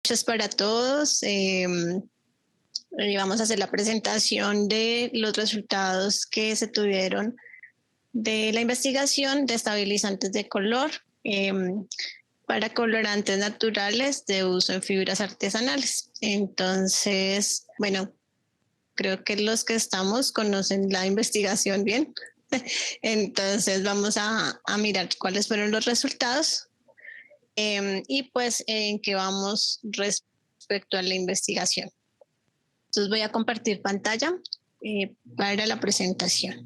Noches para todos. Vamos a hacer la presentación de los resultados que se tuvieron de la investigación de estabilizantes de color para colorantes naturales de uso en fibras artesanales. Entonces, bueno, creo que los que estamos conocen la investigación bien. Entonces vamos a mirar cuáles fueron los resultados y pues en qué vamos respecto a la investigación. Entonces voy a compartir pantalla para la presentación.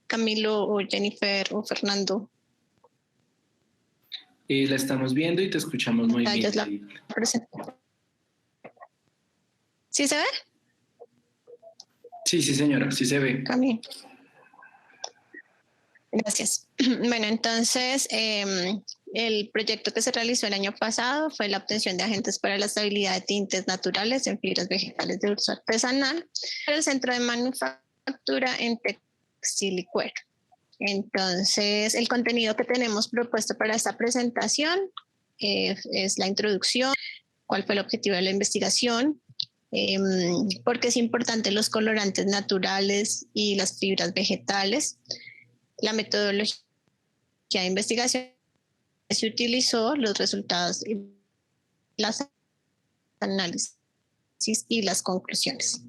Camilo o Jennifer o Fernando. La estamos viendo y te escuchamos muy bien. ¿Sí se ve? Sí, señora, sí se ve. Camilo. Gracias. Bueno, entonces el proyecto que se realizó el año pasado fue la obtención de agentes para la estabilidad de tintes naturales en fibras vegetales de uso artesanal para el Centro de Manufactura en Textil y Cuero. Entonces, el contenido que tenemos propuesto para esta presentación es la introducción, cuál fue el objetivo de la investigación, por qué es importante los colorantes naturales y las fibras vegetales, la metodología de investigación que se utilizó, los resultados, las análisis y las conclusiones.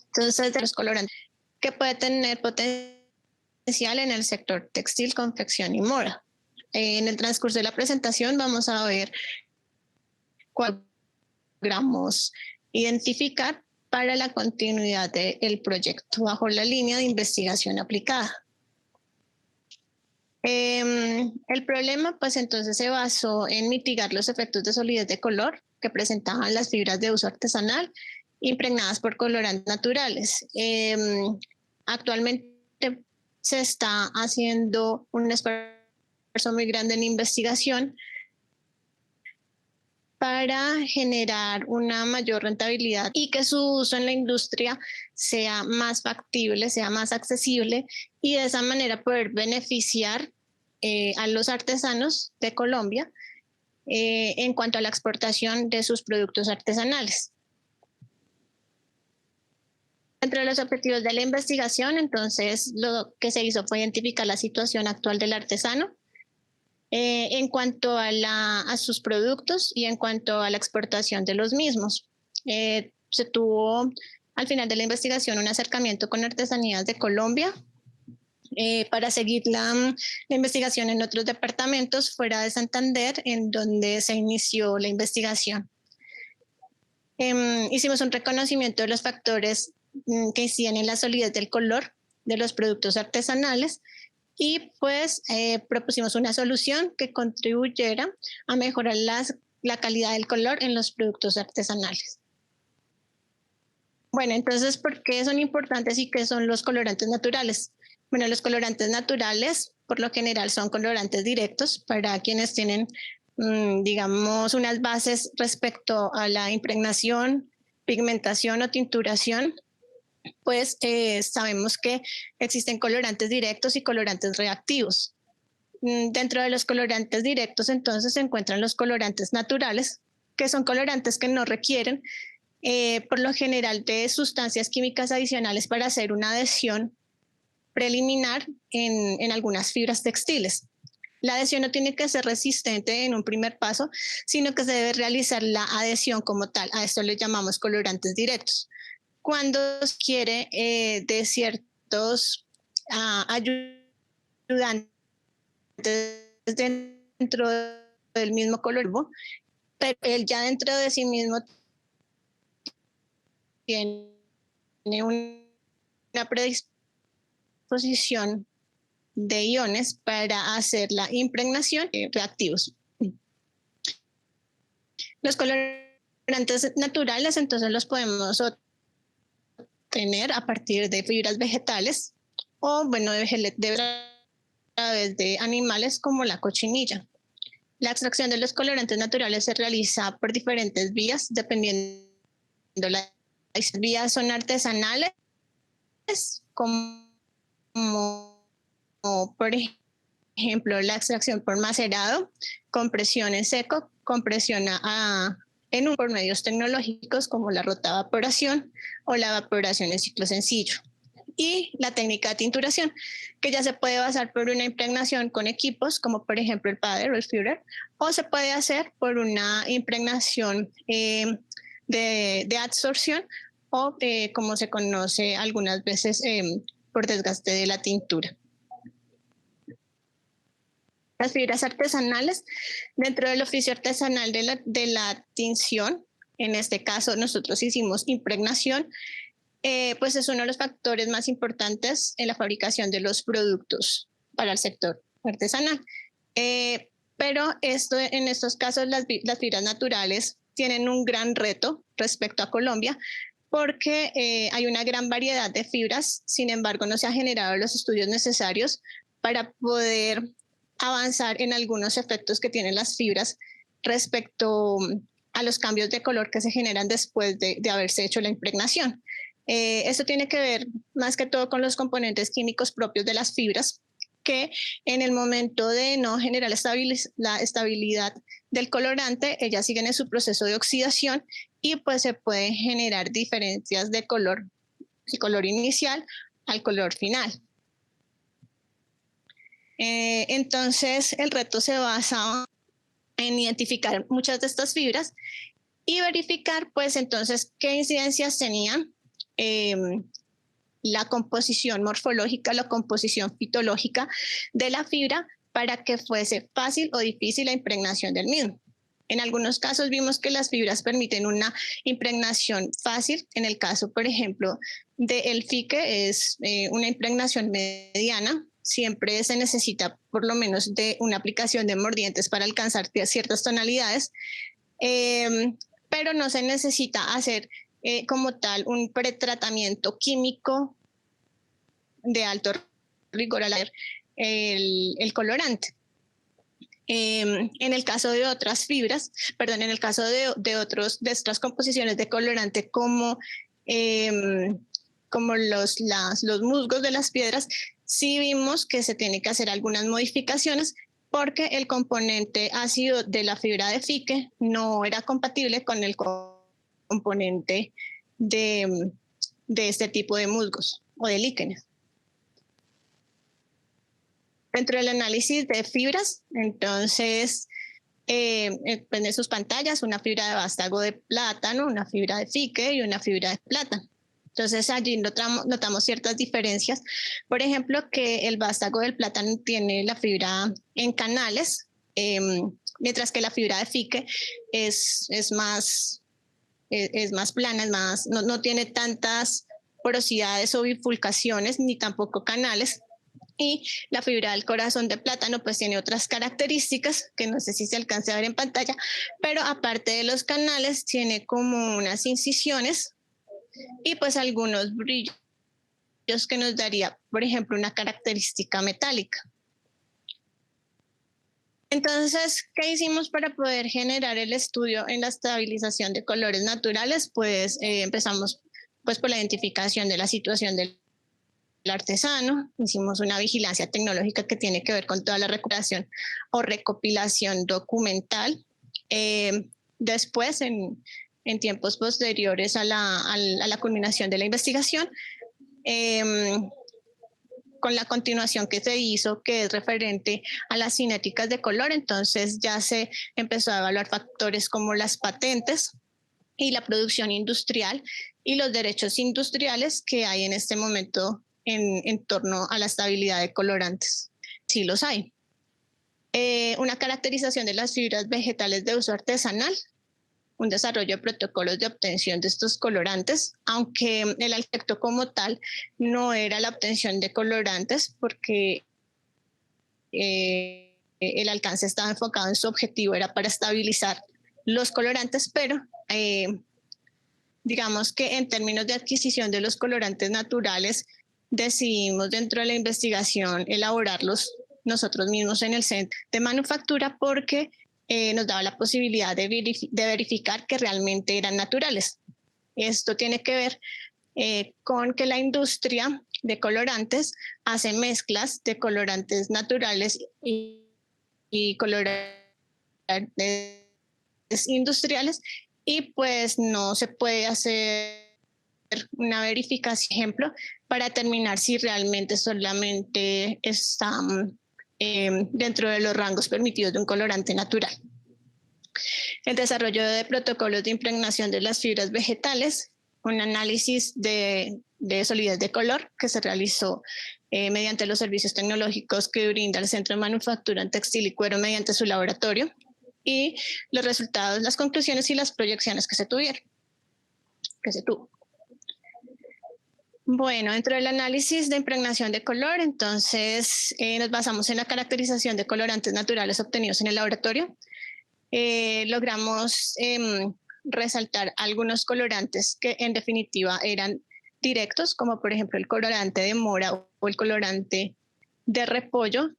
Entonces, de los colorantes que puede tener potencial en el sector textil, confección y moda. En el transcurso de la presentación vamos a ver cuál logramos identificar para la continuidad del proyecto bajo la línea de investigación aplicada. El problema, pues entonces se basó en mitigar los efectos de solidez de color que presentaban las fibras de uso artesanal impregnadas por colorantes naturales. Actualmente se está haciendo un esfuerzo muy grande en investigación para generar una mayor rentabilidad y que su uso en la industria sea más factible, sea más accesible y de esa manera poder beneficiar a los artesanos de Colombia en cuanto a la exportación de sus productos artesanales. Dentro de los objetivos de la investigación, entonces, lo que se hizo fue identificar la situación actual del artesano en cuanto a sus productos y en cuanto a la exportación de los mismos. Se tuvo al final de la investigación un acercamiento con Artesanías de Colombia para seguir la investigación en otros departamentos fuera de Santander, en donde se inició la investigación. Hicimos un reconocimiento de los factores que inciden en la solidez del color de los productos artesanales y pues propusimos una solución que contribuyera a mejorar la calidad del color en los productos artesanales. Bueno, entonces, ¿por qué son importantes y qué son los colorantes naturales? Bueno, los colorantes naturales, por lo general, son colorantes directos para quienes tienen, digamos, unas bases respecto a la impregnación, pigmentación o tinturación. Pues sabemos que existen colorantes directos y colorantes reactivos. Dentro de los colorantes directos, entonces, se encuentran los colorantes naturales, que son colorantes que no requieren por lo general de sustancias químicas adicionales para hacer una adhesión preliminar en algunas fibras textiles. La adhesión no tiene que ser resistente en un primer paso, sino que se debe realizar la adhesión como tal. A esto le llamamos colorantes directos. Cuando se quiere de ciertos ayudantes dentro del mismo color, pero él ya dentro de sí mismo tiene una predisposición de iones para hacer la impregnación de reactivos. Los colorantes naturales entonces los podemos obtener a partir de fibras vegetales o bueno, a través de animales como la cochinilla. La extracción de los colorantes naturales se realiza por diferentes vías, dependiendo de las vías son artesanales, como por ejemplo la extracción por macerado, compresión en seco, compresión por medios tecnológicos como la rotaevaporación o la evaporación en ciclo sencillo. Y la técnica de tinturación, que ya se puede basar por una impregnación con equipos como por ejemplo el Pader o el Führer, o se puede hacer por una impregnación de adsorción o como se conoce algunas veces por desgaste de la tintura. Las fibras artesanales, dentro del oficio artesanal de la tinción, en este caso nosotros hicimos impregnación, pues es uno de los factores más importantes en la fabricación de los productos para el sector artesanal. Pero en estos casos las fibras naturales tienen un gran reto respecto a Colombia porque hay una gran variedad de fibras, sin embargo no se han generado los estudios necesarios para poder avanzar en algunos efectos que tienen las fibras respecto a los cambios de color que se generan después de haberse hecho la impregnación. Esto tiene que ver más que todo con los componentes químicos propios de las fibras, que en el momento de no generar la estabilidad del colorante, ellas siguen en su proceso de oxidación y pues se pueden generar diferencias de color, el color inicial al color final. Entonces el reto se basa en identificar muchas de estas fibras y verificar pues entonces qué incidencias tenían la composición morfológica, la composición fitológica de la fibra para que fuese fácil o difícil la impregnación del mismo. En algunos casos vimos que las fibras permiten una impregnación fácil. En el caso, por ejemplo, del fique es una impregnación mediana. Siempre se necesita por lo menos de una aplicación de mordientes para alcanzar ciertas tonalidades, pero no se necesita hacer como tal un pretratamiento químico de alto rigor al hacer el colorante. En el caso de otras fibras, en el caso de otras composiciones de colorante como los musgos de las piedras, sí vimos que se tiene que hacer algunas modificaciones porque el componente ácido de la fibra de fique no era compatible con el componente de este tipo de musgos o de líquenes. Dentro del análisis de fibras, entonces, en sus pantallas, una fibra de vástago de plátano, una fibra de fique y una fibra de plátano. Entonces allí notamos ciertas diferencias. Por ejemplo, que el vástago del plátano tiene la fibra en canales, mientras que la fibra de fique es más plana, no tiene tantas porosidades o bifurcaciones ni tampoco canales. Y la fibra del corazón de plátano pues tiene otras características que no sé si se alcance a ver en pantalla, pero aparte de los canales tiene como unas incisiones y pues algunos brillos que nos daría, por ejemplo, una característica metálica. Entonces, ¿qué hicimos para poder generar el estudio en la estabilización de colores naturales? Pues empezamos pues por la identificación de la situación del artesano, hicimos una vigilancia tecnológica que tiene que ver con toda la recuperación o recopilación documental. después, en tiempos posteriores a la culminación de la investigación, con la continuación que se hizo, que es referente a las cinéticas de color, entonces ya se empezó a evaluar factores como las patentes y la producción industrial y los derechos industriales que hay en este momento en torno a la estabilidad de colorantes. Sí los hay. Una caracterización de las fibras vegetales de uso artesanal, un desarrollo de protocolos de obtención de estos colorantes, aunque el aspecto como tal no era la obtención de colorantes porque el alcance estaba enfocado en su objetivo, era para estabilizar los colorantes, pero digamos que en términos de adquisición de los colorantes naturales, decidimos dentro de la investigación elaborarlos nosotros mismos en el centro de manufactura porque nos daba la posibilidad de verificar que realmente eran naturales. Esto tiene que ver con que la industria de colorantes hace mezclas de colorantes naturales y colorantes industriales y pues no se puede hacer una verificación, ejemplo, para determinar si realmente solamente están dentro de los rangos permitidos de un colorante natural. El desarrollo de protocolos de impregnación de las fibras vegetales, un análisis de solidez de color que se realizó mediante los servicios tecnológicos que brinda el Centro de Manufactura en Textil y Cuero mediante su laboratorio y los resultados, las conclusiones y las proyecciones que se tuvo. Bueno, dentro del análisis de impregnación de color, entonces nos basamos en la caracterización de colorantes naturales obtenidos en el laboratorio. Logramos resaltar algunos colorantes que en definitiva eran directos, como por ejemplo el colorante de mora o el colorante de repollo.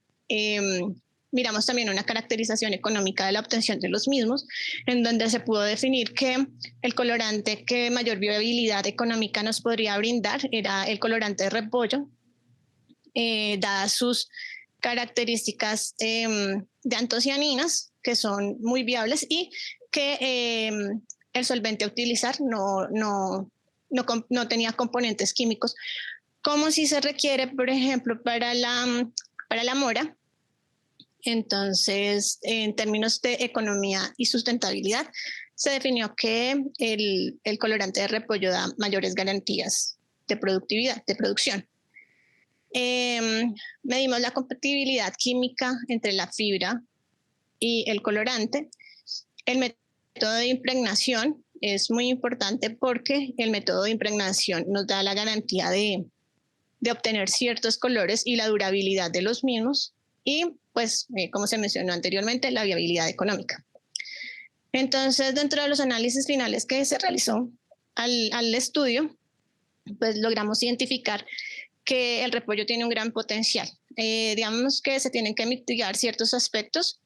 Miramos también una caracterización económica de la obtención de los mismos, en donde se pudo definir que el colorante que mayor viabilidad económica nos podría brindar era el colorante de repollo, dadas sus características de antocianinas, que son muy viables y que el solvente a utilizar no tenía componentes químicos, como si se requiere, por ejemplo, para la mora. Entonces, en términos de economía y sustentabilidad, se definió que el colorante de repollo da mayores garantías de productividad, de producción. Medimos la compatibilidad química entre la fibra y el colorante. El método de impregnación es muy importante porque el método de impregnación nos da la garantía de obtener ciertos colores y la durabilidad de los mismos y, pues, como se mencionó anteriormente, la viabilidad económica. Entonces, dentro de los análisis finales que se realizó al estudio, pues logramos identificar que el repollo tiene un gran potencial. Digamos que se tienen que mitigar ciertos aspectos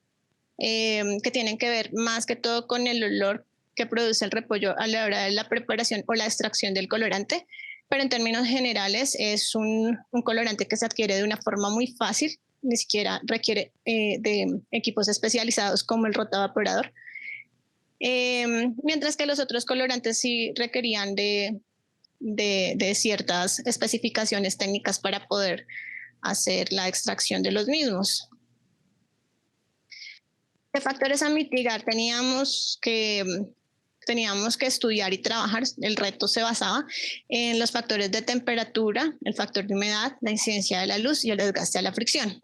que tienen que ver más que todo con el olor que produce el repollo a la hora de la preparación o la extracción del colorante, pero en términos generales es un colorante que se adquiere de una forma muy fácil, ni siquiera requiere de equipos especializados como el rotavaporador, mientras que los otros colorantes sí requerían de ciertas especificaciones técnicas para poder hacer la extracción de los mismos. ¿Qué factores a mitigar? Teníamos que estudiar y trabajar. El reto se basaba en los factores de temperatura, el factor de humedad, la incidencia de la luz y el desgaste a la fricción.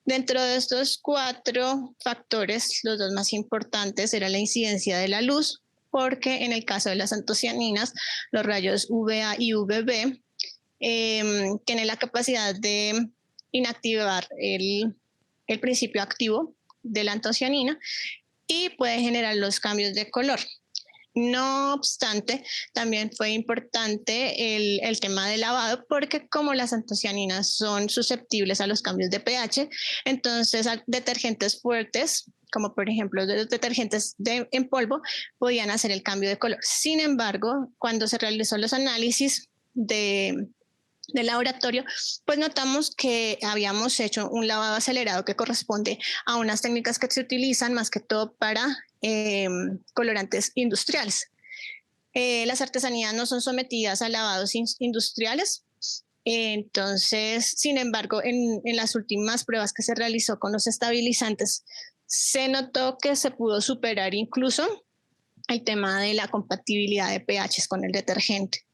Dentro de estos 4 factores, los 2 más importantes eran la incidencia de la luz, porque en el caso de las antocianinas, los rayos UVA y UVB tienen la capacidad de inactivar el principio activo de la antocianina y puede generar los cambios de color. No obstante, también fue importante el tema del lavado porque como las antocianinas son susceptibles a los cambios de pH, entonces detergentes fuertes, como por ejemplo los detergentes en polvo, podían hacer el cambio de color. Sin embargo, cuando se realizó los análisis del laboratorio, pues notamos que habíamos hecho un lavado acelerado que corresponde a unas técnicas que se utilizan más que todo para colorantes industriales. Las artesanías no son sometidas a lavados industriales. Entonces, sin embargo, en las últimas pruebas que se realizó con los estabilizantes, se notó que se pudo superar incluso el tema de la compatibilidad de pHs con el detergente.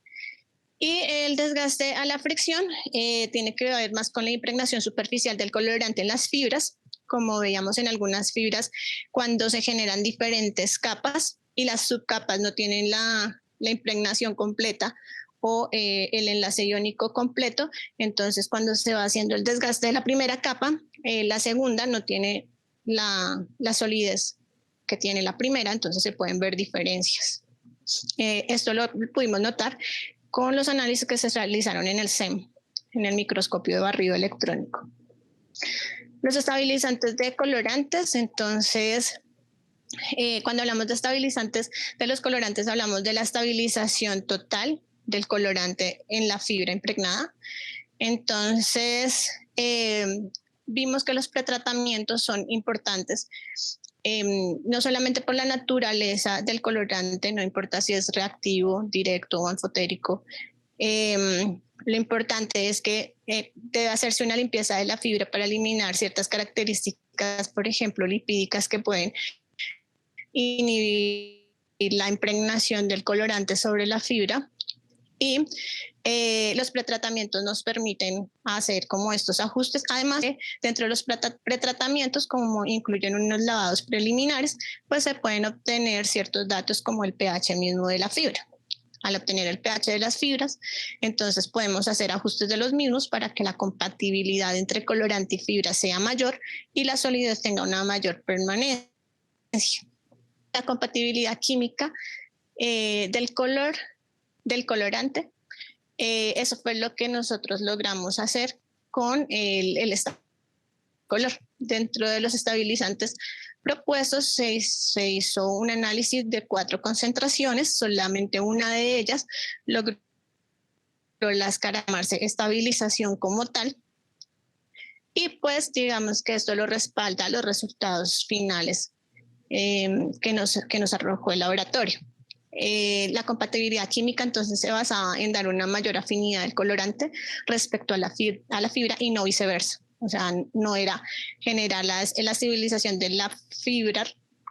Y el desgaste a la fricción tiene que ver más con la impregnación superficial del colorante en las fibras, como veíamos en algunas fibras, cuando se generan diferentes capas y las subcapas no tienen la impregnación completa o el enlace iónico completo. Entonces, cuando se va haciendo el desgaste de la primera capa, la segunda no tiene la solidez que tiene la primera, entonces se pueden ver diferencias. Esto lo pudimos notar con los análisis que se realizaron en el SEM, en el microscopio de barrido electrónico. Los estabilizantes de colorantes, entonces, cuando hablamos de estabilizantes de los colorantes, hablamos de la estabilización total del colorante en la fibra impregnada. Entonces, vimos que los pretratamientos son importantes, no solamente por la naturaleza del colorante, no importa si es reactivo, directo o anfotérico. Lo importante es que debe hacerse una limpieza de la fibra para eliminar ciertas características, por ejemplo, lipídicas, que pueden inhibir la impregnación del colorante sobre la fibra. Y los pretratamientos nos permiten hacer como estos ajustes. Además, dentro de los pretratamientos, como incluyen unos lavados preliminares, pues se pueden obtener ciertos datos como el pH mismo de la fibra. Al obtener el pH de las fibras, entonces podemos hacer ajustes de los mismos para que la compatibilidad entre colorante y fibra sea mayor y la solidez tenga una mayor permanencia. La compatibilidad química del colorante, eso fue lo que nosotros logramos hacer con el color. Dentro de los estabilizantes propuestos se hizo un análisis de 4 concentraciones, solamente una de ellas logró llamarse estabilización como tal, y pues digamos que esto lo respalda los resultados finales que nos arrojó el laboratorio. La compatibilidad química entonces se basaba en dar una mayor afinidad del colorante respecto a la fibra y no viceversa. O sea, no era generar la estabilización de la fibra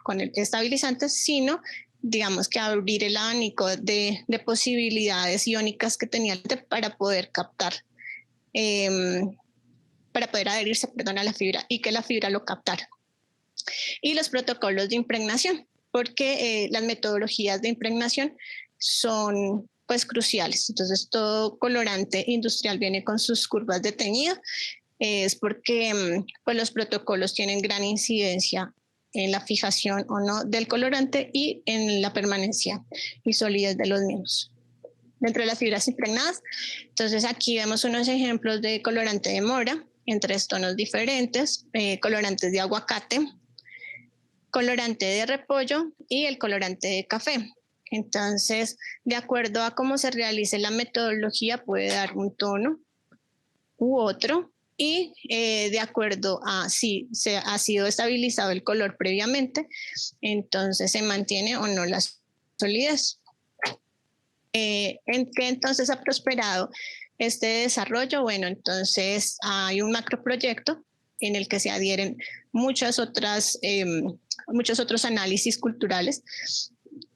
con el estabilizante, sino digamos que abrir el abanico de posibilidades iónicas que tenía para poder captar, para poder adherirse a la fibra y que la fibra lo captara. Y los protocolos de impregnación, porque las metodologías de impregnación son pues cruciales. Entonces, todo colorante industrial viene con sus curvas de teñido, es porque pues los protocolos tienen gran incidencia en la fijación o no del colorante y en la permanencia y solidez de los mismos. Dentro de las fibras impregnadas, entonces aquí vemos unos ejemplos de colorante de mora en 3 tonos diferentes, colorantes de aguacate, colorante de repollo y el colorante de café. Entonces, de acuerdo a cómo se realice la metodología, puede dar un tono u otro, y de acuerdo a si se ha sido estabilizado el color previamente, entonces se mantiene o no la solidez. ¿En qué entonces ha prosperado este desarrollo? Bueno, entonces hay un macroproyecto en el que se adhieren muchos otros análisis culturales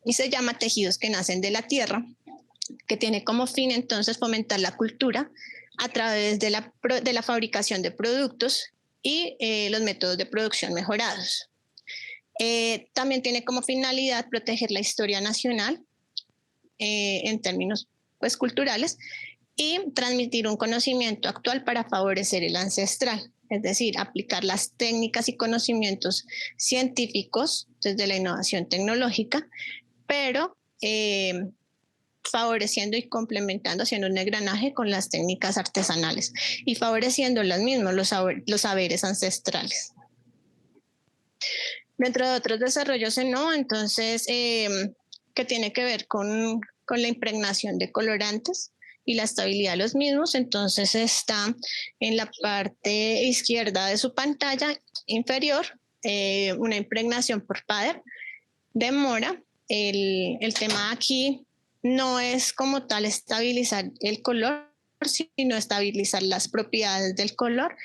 y se llama Tejidos que nacen de la tierra, que tiene como fin entonces fomentar la cultura a través de la fabricación de productos y los métodos de producción mejorados. También tiene como finalidad proteger la historia nacional en términos pues, culturales, y transmitir un conocimiento actual para favorecer el ancestral, es decir, aplicar las técnicas y conocimientos científicos desde la innovación tecnológica, pero favoreciendo y complementando, haciendo un engranaje con las técnicas artesanales y favoreciendo las mismas, los saberes ancestrales. Dentro de otros desarrollos entonces, que tiene que ver con la impregnación de colorantes y la estabilidad de los mismos, entonces está en la parte izquierda de su pantalla inferior una impregnación por Pader, de mora, el tema aquí no es como tal estabilizar el color, sino estabilizar las propiedades del color,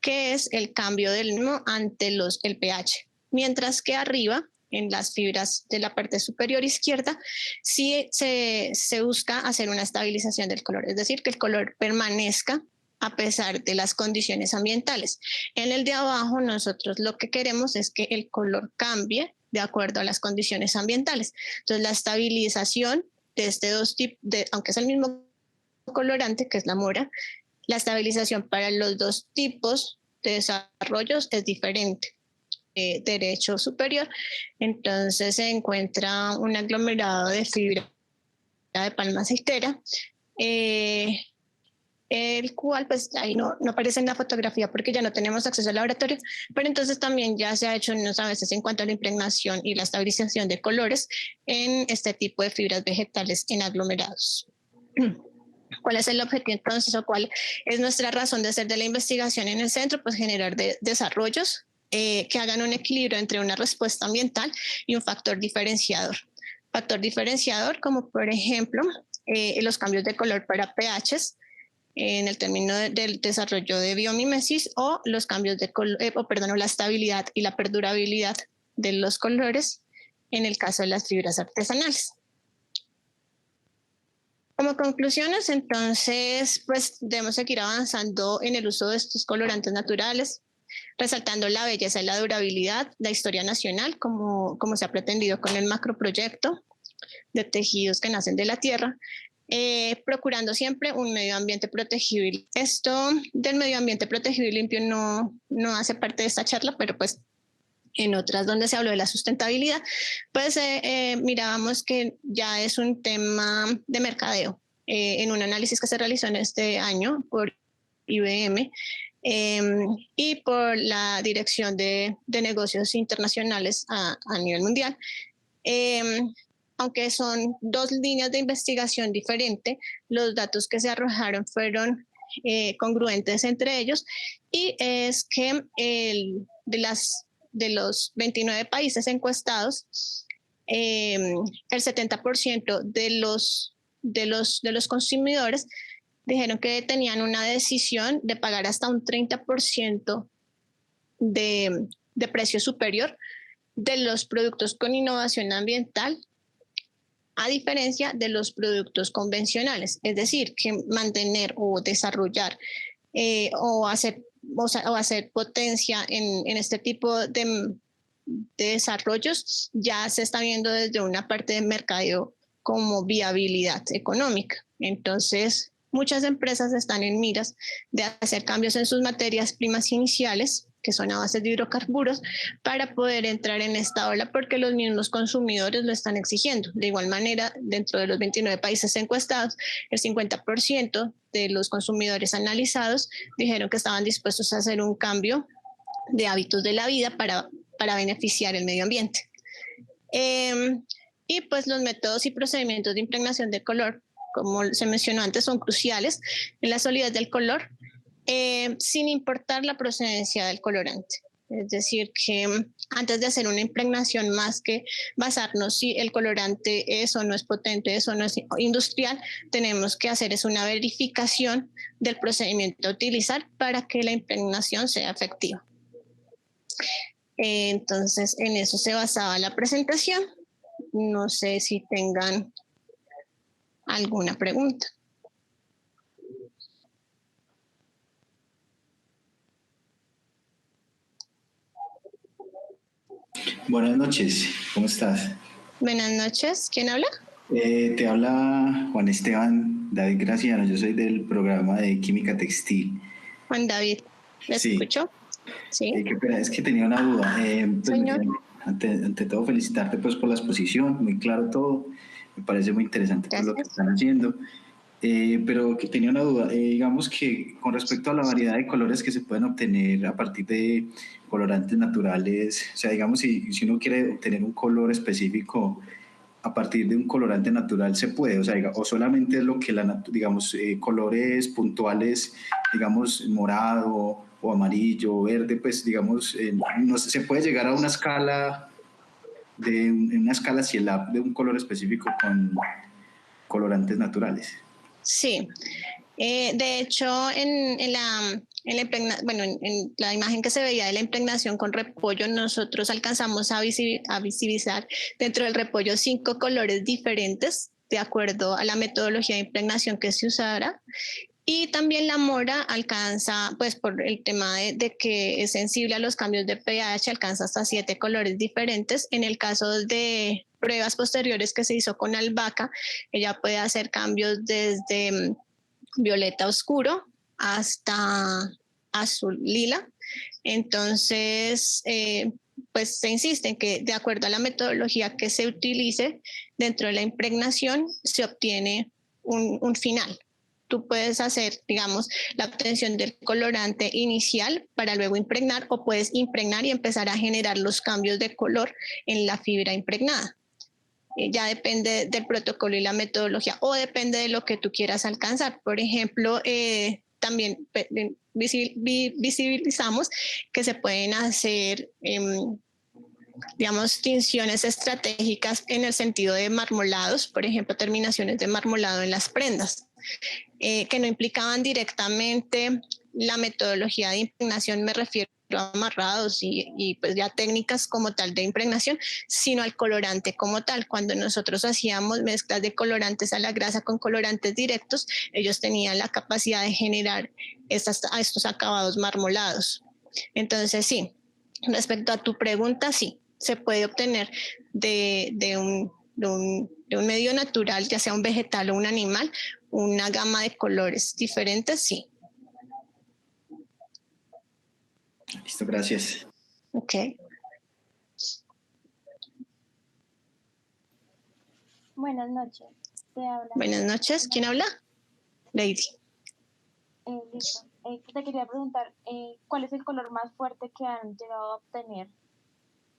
que es el cambio del mismo ante el pH. Mientras que arriba, en las fibras de la parte superior izquierda, sí se busca hacer una estabilización del color, es decir, que el color permanezca a pesar de las condiciones ambientales. En el de abajo, nosotros lo que queremos es que el color cambie de acuerdo a las condiciones ambientales. Entonces, la estabilización de este dos tipos, aunque es el mismo colorante, que es la mora, la estabilización para los dos tipos de desarrollos es diferente. Derecho superior, entonces se encuentra un aglomerado de fibra de palma aceitera, el cual pues ahí no aparece en la fotografía porque ya no tenemos acceso al laboratorio, pero entonces también ya se ha hecho unos avances en cuanto a la impregnación y la estabilización de colores en este tipo de fibras vegetales en aglomerados. ¿Cuál es el objetivo entonces o cuál es nuestra razón de ser de la investigación en el centro? Pues generar desarrollos que hagan un equilibrio entre una respuesta ambiental y un factor diferenciador. Factor diferenciador como por ejemplo los cambios de color para pHs en el término del desarrollo de biomimesis o los cambios de color, la estabilidad y la perdurabilidad de los colores en el caso de las fibras artesanales. Como conclusiones, entonces, pues debemos seguir avanzando en el uso de estos colorantes naturales, resaltando la belleza y la durabilidad, la historia nacional, como se ha pretendido con el macroproyecto de tejidos que nacen de la tierra, procurando siempre un medio ambiente protegido. Esto del medio ambiente protegido y limpio no hace parte de esta charla, pero pues en otras donde se habló de la sustentabilidad, pues mirábamos que ya es un tema de mercadeo. En un análisis que se realizó en este año por IBM, y por la Dirección de Negocios Internacionales a nivel mundial. Aunque son dos líneas de investigación diferentes, los datos que se arrojaron fueron congruentes entre ellos, y es que de los 29 países encuestados, el 70% de los consumidores dijeron que tenían una decisión de pagar hasta un 30% de precio superior de los productos con innovación ambiental, a diferencia de los productos convencionales. Es decir, que mantener o desarrollar o hacer potencia en este tipo de desarrollos ya se está viendo desde una parte de mercadeo como viabilidad económica. Entonces, muchas empresas están en miras de hacer cambios en sus materias primas iniciales, que son a base de hidrocarburos, para poder entrar en esta ola, porque los mismos consumidores lo están exigiendo. De igual manera, dentro de los 29 países encuestados, el 50% de los consumidores analizados dijeron que estaban dispuestos a hacer un cambio de hábitos de la vida para beneficiar el medio ambiente. Y pues los métodos y procedimientos de impregnación de color, como se mencionó antes, son cruciales en la solidez del color, sin importar la procedencia del colorante. Es decir, que antes de hacer una impregnación, más que basarnos si el colorante es o no es potente, es o no es industrial, tenemos que hacer es una verificación del procedimiento a utilizar para que la impregnación sea efectiva. Entonces, en eso se basaba la presentación. No sé si tengan alguna pregunta. Buenas noches, ¿cómo estás? Buenas noches, ¿quién habla? Te habla Juan Esteban David Graciano, yo soy del programa de Química Textil. Juan David, ¿me escucho? Sí. Qué pena, es que tenía una duda. Señor. Ante todo, felicitarte pues por la exposición, muy claro todo, me parece muy interesante pues, lo que están haciendo. Pero que tenía una duda, digamos que con respecto a la variedad de colores que se pueden obtener a partir de colorantes naturales, o sea, digamos, si uno quiere obtener un color específico a partir de un colorante natural, ¿se puede? O sea, o solamente es lo que, digamos, colores puntuales, digamos, morado o amarillo o verde, pues, digamos, no sé, ¿se puede llegar a una escala en una escala CIELAB de un color específico con colorantes naturales. Sí, de hecho en la imagen que se veía de la impregnación con repollo, nosotros alcanzamos a visibilizar dentro del repollo 5 colores diferentes de acuerdo a la metodología de impregnación que se usara. Y también la mora alcanza, pues por el tema de que es sensible a los cambios de pH, alcanza hasta 7 colores diferentes. En el caso de pruebas posteriores que se hizo con albahaca, ella puede hacer cambios desde violeta oscuro hasta azul lila. Entonces, pues se insiste en que de acuerdo a la metodología que se utilice dentro de la impregnación, se obtiene un final. Tú puedes hacer, digamos, la obtención del colorante inicial para luego impregnar, o puedes impregnar y empezar a generar los cambios de color en la fibra impregnada. Ya depende del protocolo y la metodología, o depende de lo que tú quieras alcanzar. Por ejemplo, también visibilizamos que se pueden hacer, digamos, tinciones estratégicas en el sentido de marmolados, por ejemplo, terminaciones de marmolado en las prendas. Que no implicaban directamente la metodología de impregnación, me refiero a amarrados y pues ya técnicas como tal de impregnación, sino al colorante como tal. Cuando nosotros hacíamos mezclas de colorantes a la grasa con colorantes directos, ellos tenían la capacidad de generar estos acabados marmolados. Entonces sí, respecto a tu pregunta, sí, se puede obtener de un medio natural, ya sea un vegetal o un animal, una gama de colores diferentes, sí. Listo, gracias. Ok. Buenas noches. Buenas noches. ¿Quién habla? Lady. Listo. Te quería preguntar, ¿cuál es el color más fuerte que han llegado a obtener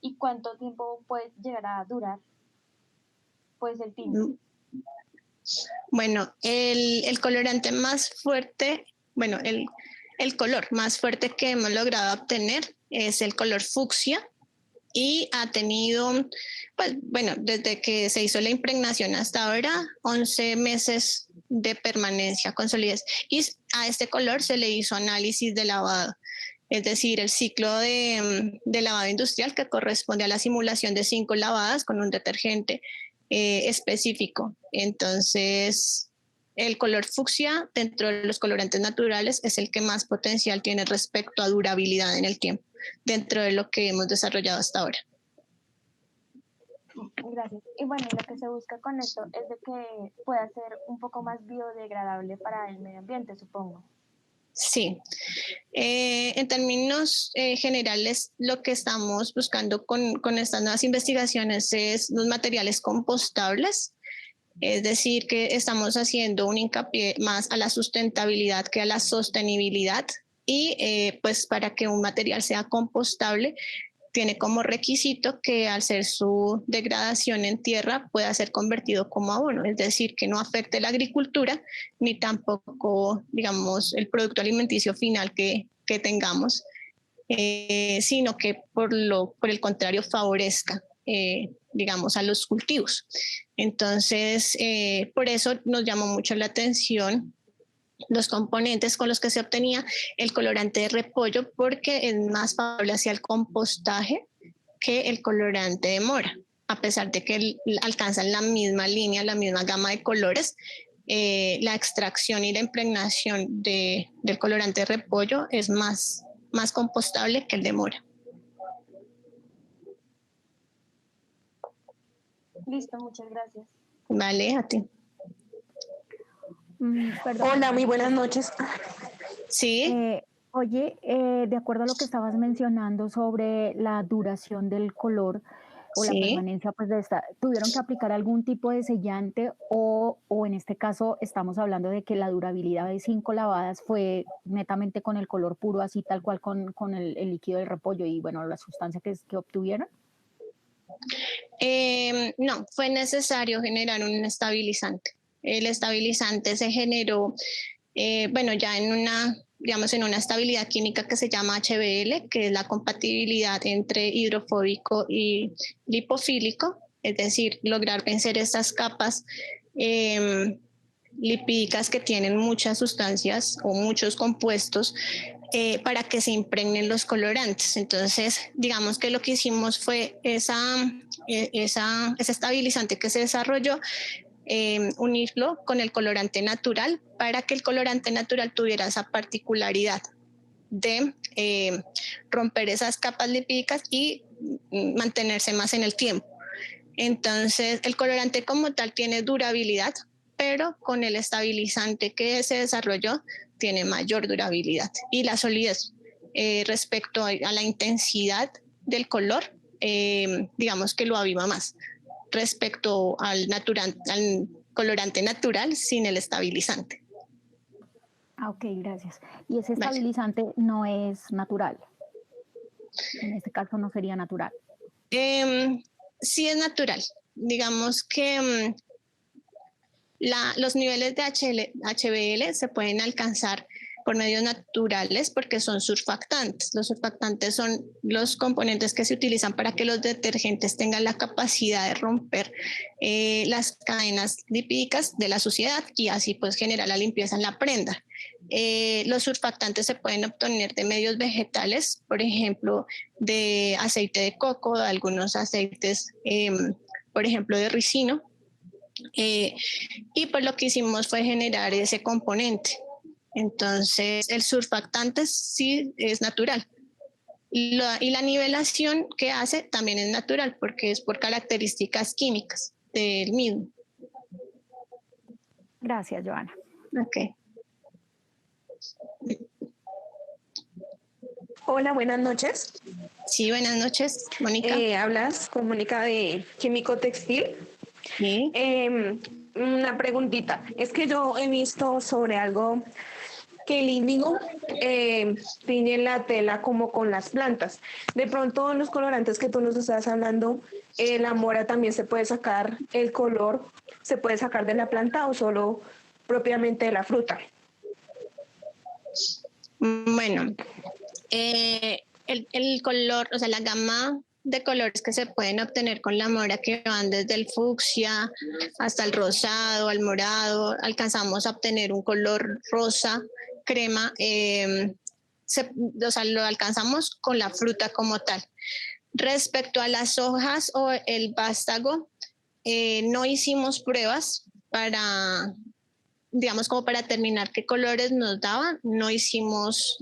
y cuánto tiempo puede llegar a durar pues el tinte? Bueno, el colorante más fuerte, bueno, el color más fuerte que hemos logrado obtener es el color fucsia, y ha tenido, pues bueno, desde que se hizo la impregnación hasta ahora, 11 meses de permanencia con solidez. Y a este color se le hizo análisis de lavado, es decir, el ciclo de lavado industrial, que corresponde a la simulación de 5 lavadas con un detergente específico. Entonces, el color fucsia dentro de los colorantes naturales es el que más potencial tiene respecto a durabilidad en el tiempo, dentro de lo que hemos desarrollado hasta ahora. Gracias. Y bueno, lo que se busca con esto es de que pueda ser un poco más biodegradable para el medio ambiente, supongo. Sí. En términos generales, lo que estamos buscando con estas nuevas investigaciones es los materiales compostables. Es decir, que estamos haciendo un hincapié más a la sustentabilidad que a la sostenibilidad, y pues para que un material sea compostable tiene como requisito que al ser su degradación en tierra pueda ser convertido como abono, es decir, que no afecte la agricultura ni tampoco, digamos, el producto alimenticio final que tengamos, sino que por el contrario favorezca, digamos, a los cultivos. Entonces, por eso nos llamó mucho la atención los componentes con los que se obtenía el colorante de repollo, porque es más favorable hacia el compostaje que el colorante de mora, a pesar de que alcanzan la misma línea, la misma gama de colores. La extracción y la impregnación del colorante de repollo es más compostable que el de mora. Listo, muchas gracias. Vale, a ti. Hola, muy buenas noches. Sí. Oye, de acuerdo a lo que estabas mencionando sobre la duración del color o la permanencia pues de esta, ¿tuvieron que aplicar algún tipo de sellante o en este caso estamos hablando de que la durabilidad de 5 lavadas fue netamente con el color puro, así tal cual con el líquido del repollo y bueno, la sustancia que obtuvieron? No, fue necesario generar un estabilizante. El estabilizante se generó, bueno, ya en una digamos, en una estabilidad química que se llama HBL, que es la compatibilidad entre hidrofóbico y lipofílico, es decir, lograr vencer estas capas lipídicas que tienen muchas sustancias o muchos compuestos para que se impregnen los colorantes. Entonces, digamos que lo que hicimos fue ese estabilizante que se desarrolló, unirlo con el colorante natural para que el colorante natural tuviera esa particularidad de romper esas capas lipídicas y mantenerse más en el tiempo. Entonces, el colorante como tal tiene durabilidad, pero con el estabilizante que se desarrolló tiene mayor durabilidad. Y la solidez respecto a la intensidad del color, digamos que lo aviva más respecto al colorante natural sin el estabilizante. Ok, gracias. Y ese estabilizante no es natural. En este caso no sería natural. Sí es natural. Digamos que los niveles de HBL se pueden alcanzar por medios naturales porque son surfactantes. Los surfactantes son los componentes que se utilizan para que los detergentes tengan la capacidad de romper las cadenas lipídicas de la suciedad y así pues generar la limpieza en la prenda. Los surfactantes se pueden obtener de medios vegetales, por ejemplo, de aceite de coco, de algunos aceites, por ejemplo, de ricino. Y pues lo que hicimos fue generar ese componente. Entonces, el surfactante sí es natural. Y la nivelación que hace también es natural porque es por características químicas del mismo. Gracias, Joana. Ok. Hola, buenas noches. Sí, buenas noches, Mónica. Hablas con Mónica de Químico Textil. Sí. Una preguntita. Es que yo he visto sobre algo que el índigo tiñe la tela como con las plantas. De pronto, los colorantes que tú nos estás hablando, la mora también se puede sacar, el color se puede sacar de la planta o solo propiamente de la fruta. Bueno, el color, o sea, la gama de colores que se pueden obtener con la mora, que van desde el fucsia hasta el rosado, al morado, alcanzamos a obtener un color rosa, crema, o sea, lo alcanzamos con la fruta como tal. Respecto a las hojas o el vástago, no hicimos pruebas para, digamos, como para determinar qué colores nos daban, no hicimos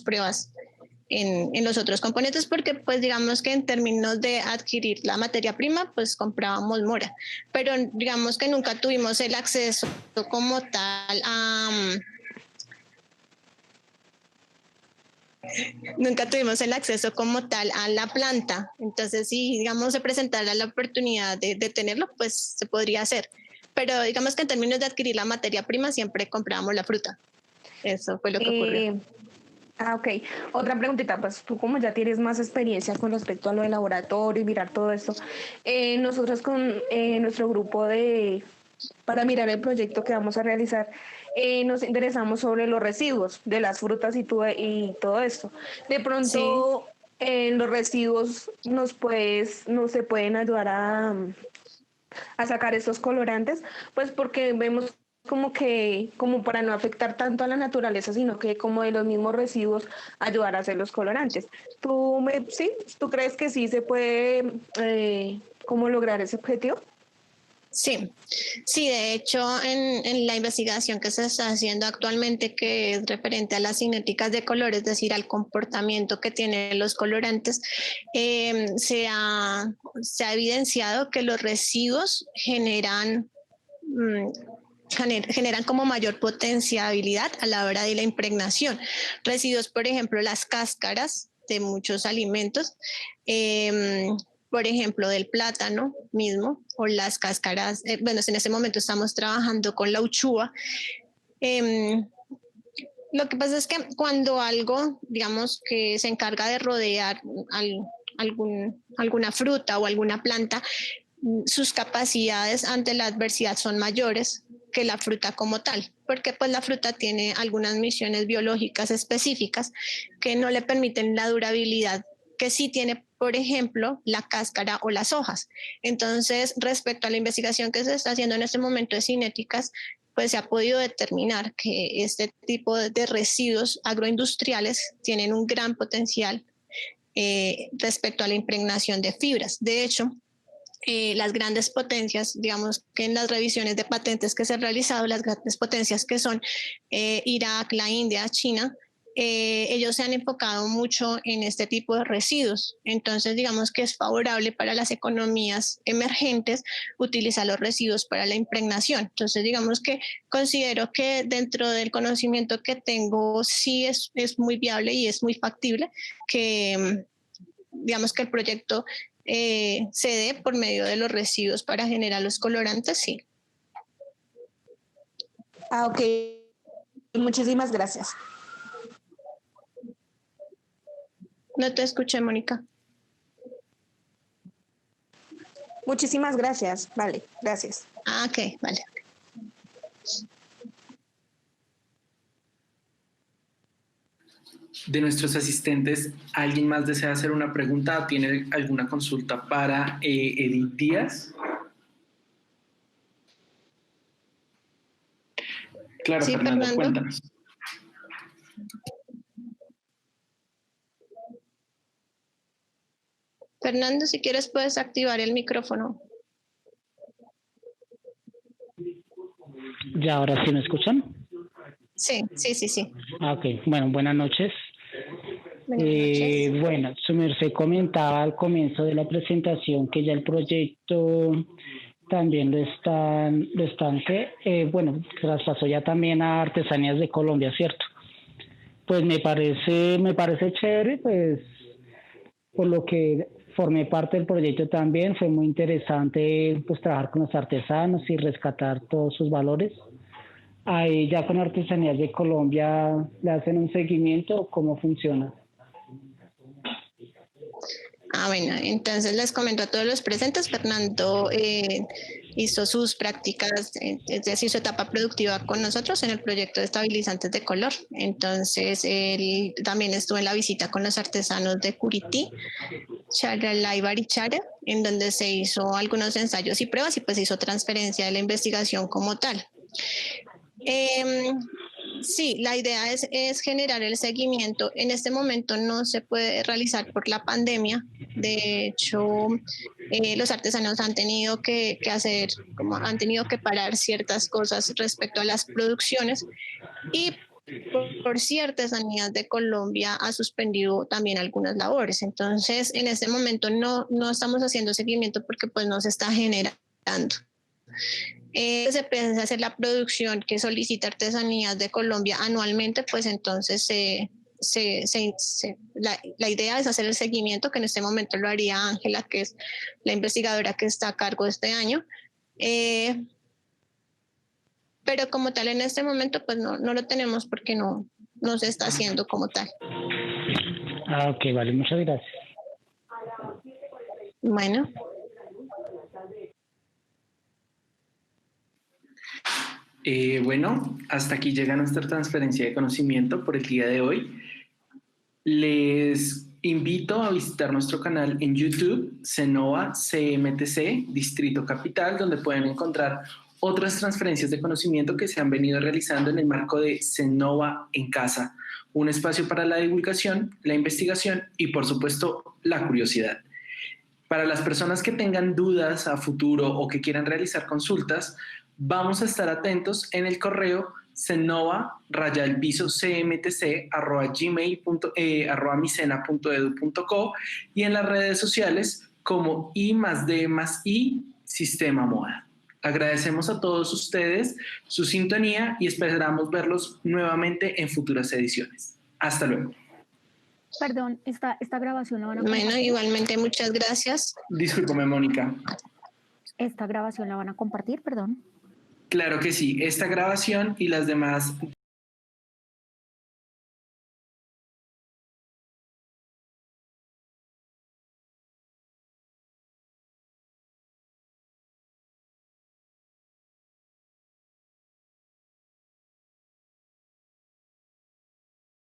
pruebas en los otros componentes porque pues digamos que en términos de adquirir la materia prima pues comprábamos mora, pero digamos que nunca tuvimos el acceso como tal a la planta. Entonces si digamos se presentara la oportunidad de tenerlo pues se podría hacer, pero digamos que en términos de adquirir la materia prima siempre comprábamos la fruta. Eso fue lo que ocurrió. Ok. Otra preguntita, pues tú como ya tienes más experiencia con respecto a lo del laboratorio y mirar todo esto, nosotros con nuestro grupo para mirar el proyecto que vamos a realizar, nos interesamos sobre los residuos de las frutas y todo esto. De pronto, los residuos nos se pueden ayudar a sacar estos colorantes, pues porque vemos como para no afectar tanto a la naturaleza, sino que como de los mismos residuos ayudar a hacer los colorantes. ¿Tú crees que sí se puede cómo lograr ese objetivo? Sí, de hecho en la investigación que se está haciendo actualmente, que es referente a las cinéticas de color, es decir, al comportamiento que tienen los colorantes, se ha evidenciado que los residuos generan como mayor potenciabilidad a la hora de la impregnación. Residuos, por ejemplo, las cáscaras de muchos alimentos, por ejemplo, del plátano mismo, o las cáscaras, bueno, en este momento estamos trabajando con la uchúa. Lo que pasa es que cuando algo, digamos, que se encarga de rodear alguna fruta o alguna planta, sus capacidades ante la adversidad son mayores la fruta como tal, porque pues la fruta tiene algunas misiones biológicas específicas que no le permiten la durabilidad que sí tiene, por ejemplo, la cáscara o las hojas. Entonces, respecto a la investigación que se está haciendo en este momento de cinéticas, pues se ha podido determinar que este tipo de residuos agroindustriales tienen un gran potencial respecto a la impregnación de fibras. De hecho, las grandes potencias, digamos que en las revisiones de patentes que se han realizado, las grandes potencias que son Irak, la India, China, ellos se han enfocado mucho en este tipo de residuos. Entonces, digamos que es favorable para las economías emergentes utilizar los residuos para la impregnación. Entonces, digamos que considero que dentro del conocimiento que tengo, sí es muy viable y es muy factible que, digamos que el proyecto se dé por medio de los residuos para generar los colorantes, sí. Ah, ok. Muchísimas gracias. No te escuché, Mónica. Muchísimas gracias. Vale, gracias. Ah, ok, vale. De nuestros asistentes, ¿alguien más desea hacer una pregunta? ¿Tiene alguna consulta para Edith Díaz? Claro, Sí, Fernando, cuéntanos. Fernando, si quieres puedes activar el micrófono. ¿Ya ahora sí me escuchan? Sí. Ah, ok, bueno, buenas noches. Bueno, su merced comentaba al comienzo de la presentación que ya el proyecto también bueno, traspasó ya también a Artesanías de Colombia, ¿cierto? Pues me parece chévere, pues por lo que formé parte del proyecto también, fue muy interesante pues trabajar con los artesanos y rescatar todos sus valores. Ahí ya con Artesanías de Colombia le hacen un seguimiento, ¿cómo funciona? Ah, bueno, entonces les comento a todos los presentes, Fernando hizo sus prácticas, es decir, su etapa productiva con nosotros en el proyecto de estabilizantes de color. Entonces, él también estuvo en la visita con los artesanos de Curití, Charalá y Barichara, en donde se hizo algunos ensayos y pruebas y pues hizo transferencia de la investigación como tal. Sí, la idea es generar el seguimiento. En este momento no se puede realizar por la pandemia. De hecho, los artesanos han tenido que han tenido que parar ciertas cosas respecto a las producciones y por ciertas Artesanías de Colombia ha suspendido también algunas labores. Entonces, en este momento no estamos haciendo seguimiento porque pues no se está generando. Se piensa hacer la producción que solicita Artesanías de Colombia anualmente, pues entonces la idea es hacer el seguimiento, que en este momento lo haría Ángela, que es la investigadora que está a cargo este año. Pero como tal en este momento pues no lo tenemos porque no se está haciendo como tal. Ah, ok, vale, muchas gracias. Bueno. Bueno, hasta aquí llega nuestra transferencia de conocimiento por el día de hoy. Les invito a visitar nuestro canal en YouTube, Cenova CMTC, Distrito Capital, donde pueden encontrar otras transferencias de conocimiento que se han venido realizando en el marco de Cenova en Casa, un espacio para la divulgación, la investigación y, por supuesto, la curiosidad. Para las personas que tengan dudas a futuro o que quieran realizar consultas, vamos a estar atentos en el correo cenova@micena.edu.co y en las redes sociales como I+D+I Sistema Moda. Agradecemos a todos ustedes su sintonía y esperamos verlos nuevamente en futuras ediciones. Hasta luego. Perdón, esta grabación la van a compartir. Bueno, igualmente muchas gracias. Discúlpame, Mónica. ¿Esta grabación la van a compartir, perdón? Claro que sí, esta grabación y las demás